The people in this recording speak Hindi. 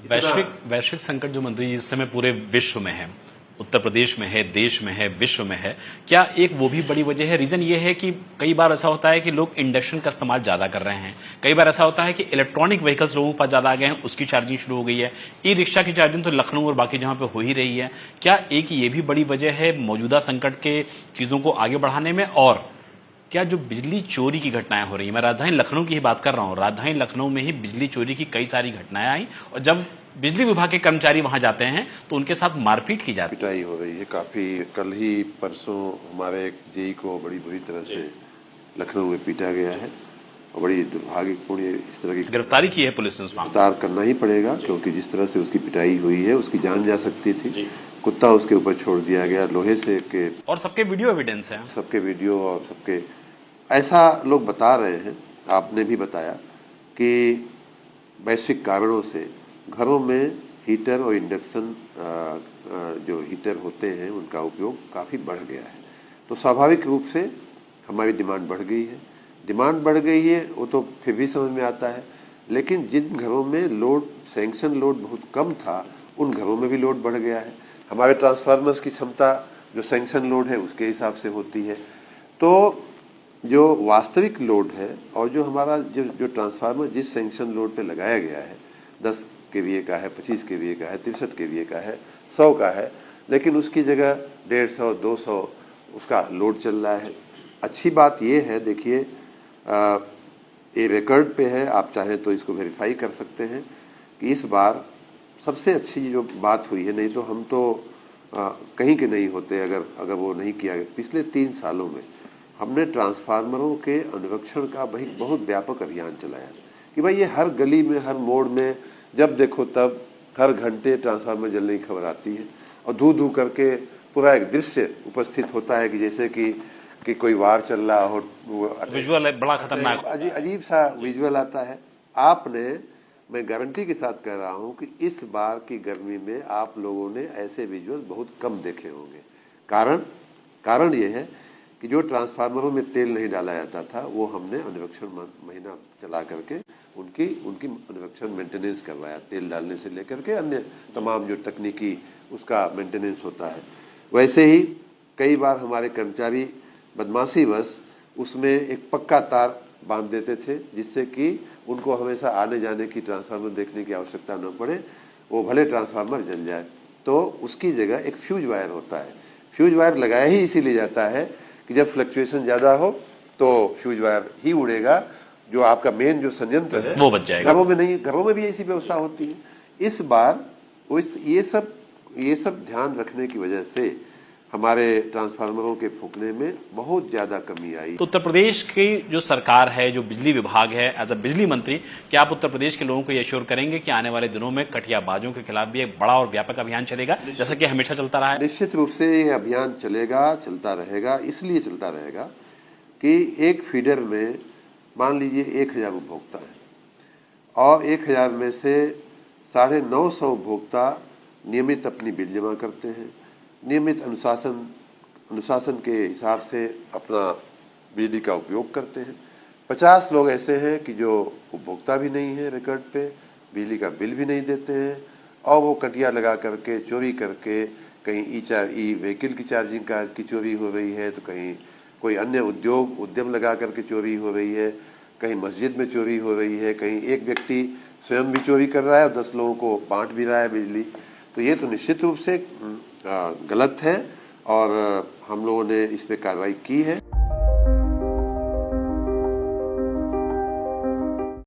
वैश्विक संकट जो मंत्री जी इस समय पूरे विश्व में है, उत्तर प्रदेश में है, देश में है, विश्व में है, क्या एक वो भी बड़ी वजह है? रीजन ये है कि कई बार ऐसा होता है कि लोग इंडक्शन का इस्तेमाल ज्यादा कर रहे हैं, कई बार ऐसा होता है कि इलेक्ट्रॉनिक व्हीकल्स लोगों के पास ज्यादा आ गए हैं, उसकी चार्जिंग शुरू हो गई है। ई रिक्शा की चार्जिंग तो लखनऊ और बाकी जहां पे हो ही रही है। क्या एक ये भी बड़ी वजह है मौजूदा संकट के चीजों को आगे बढ़ाने में? और क्या जो बिजली चोरी की घटनाएं हो रही हैं, मैं राजधानी लखनऊ की ही बात कर रहा हूं, राजधानी लखनऊ में ही बिजली चोरी की कई सारी घटनाएं आई और जब बिजली विभाग के कर्मचारी वहां जाते हैं तो उनके साथ मारपीट की जाती है। पिटाई हो रही है काफी। कल ही परसों हमारे एक जेई को बड़ी बुरी तरह से लखनऊ में पीटा गया है और बड़ी दुर्भाग्यपूर्ण इस तरह की गिरफ्तारी की है पुलिस ने। गिरफ्तार करना ही पड़ेगा क्योंकि जिस तरह से उसकी पिटाई हुई है उसकी जान जा सकती थी। कुत्ता उसके ऊपर छोड़ दिया गया लोहे से के, और सबके वीडियो एविडेंस है, सबके वीडियो और सबके ऐसा लोग बता रहे हैं, आपने भी बताया कि वैश्विक कारणों से घरों में हीटर और इंडक्शन जो हीटर होते हैं उनका उपयोग काफ़ी बढ़ गया है। तो स्वाभाविक रूप से हमारी डिमांड बढ़ गई है। डिमांड बढ़ गई है वो तो फिर भी समझ में आता है, लेकिन जिन घरों में लोड सैंक्शन लोड बहुत कम था उन घरों में भी लोड बढ़ गया है। हमारे ट्रांसफार्मर्स की क्षमता जो सैंक्शन लोड है उसके हिसाब से होती है। तो जो वास्तविक लोड है और जो हमारा जो ट्रांसफार्मर जिस सैंक्शन लोड पे लगाया गया है 10 केवीए का है, 25 केवीए का है, 63 केवीए का है, 100 का है, लेकिन उसकी जगह 150, 200 उसका लोड चल रहा है। अच्छी बात ये है, देखिए ये रिकॉर्ड पे है, आप चाहें तो इसको वेरीफाई कर सकते हैं कि इस बार सबसे अच्छी जो बात हुई है, नहीं तो हम तो कहीं के नहीं होते अगर वो नहीं किया गया। पिछले 3 सालों में हमने ट्रांसफार्मरों के अनुरक्षण का बहुत व्यापक अभियान चलाया कि भाई ये हर गली में, हर मोड़ में जब देखो तब हर घंटे ट्रांसफार्मर जलने की खबर आती है और धू धू करके पूरा एक दृश्य उपस्थित होता है कि जैसे कि कोई वार चल रहा हो। विजुअल है बड़ा खतरनाक, अजीब सा विजुअल आता है। मैं गारंटी के साथ कह रहा हूं कि इस बार की गर्मी में आप लोगों ने ऐसे विजुअल बहुत कम देखे होंगे। कारण ये है कि जो ट्रांसफार्मरों में तेल नहीं डाला जाता था वो हमने अनुरक्षण महीना चला करके उनकी अनुरक्षण मेंटेनेंस करवाया, तेल डालने से लेकर के अन्य तमाम जो तकनीकी उसका मेंटेनेंस होता है। वैसे ही कई बार हमारे कर्मचारी बदमाशीवश उसमें एक पक्का तार बांध देते थे जिससे कि उनको हमेशा आने जाने की ट्रांसफार्मर देखने की आवश्यकता न पड़े, वो भले ट्रांसफार्मर जल जाए। तो उसकी जगह एक फ्यूज वायर होता है। फ्यूज वायर लगाया ही इसीलिए जाता है कि जब फ्लक्चुएशन ज्यादा हो तो फ्यूज वायर ही उड़ेगा, जो आपका मेन जो संयंत्र है वो बच जाएगा। घरों में नहीं, घरों में भी ऐसी व्यवस्था होती है। इस बार ये सब ध्यान रखने की वजह से हमारे ट्रांसफार्मरों के फूकने में बहुत ज्यादा कमी आई। तो उत्तर प्रदेश की जो सरकार है, जो बिजली विभाग है, एज अ बिजली मंत्री, क्या आप उत्तर प्रदेश के लोगों को ये अश्योर करेंगे कि आने वाले दिनों में कटियाबाजों के खिलाफ भी एक बड़ा और व्यापक अभियान चलेगा जैसा कि हमेशा चलता रहा है? निश्चित रूप से ये अभियान चलेगा, चलता रहेगा। इसलिए चलता रहेगा कि एक फीडर में मान लीजिए 1000 उपभोक्ता है और 1000 में से 950 उपभोक्ता नियमित अपनी बिल जमा करते हैं, नियमित अनुशासन के हिसाब से अपना बिजली का उपयोग करते हैं। 50 लोग ऐसे हैं कि जो उपभोक्ता भी नहीं है रिकॉर्ड पे, बिजली का बिल भी नहीं देते हैं और वो कटिया लगा करके चोरी करके कहीं ई व्हीकल की चार्जिंग की चोरी हो रही है, तो कहीं कोई अन्य उद्यम लगा करके चोरी हो रही है, कहीं मस्जिद में चोरी हो रही है, कहीं एक व्यक्ति स्वयं भी चोरी कर रहा है और 10 लोगों को बांट भी रहा है बिजली। तो ये तो निश्चित रूप से गलत है और हम लोगों ने इस पे कार्रवाई की है।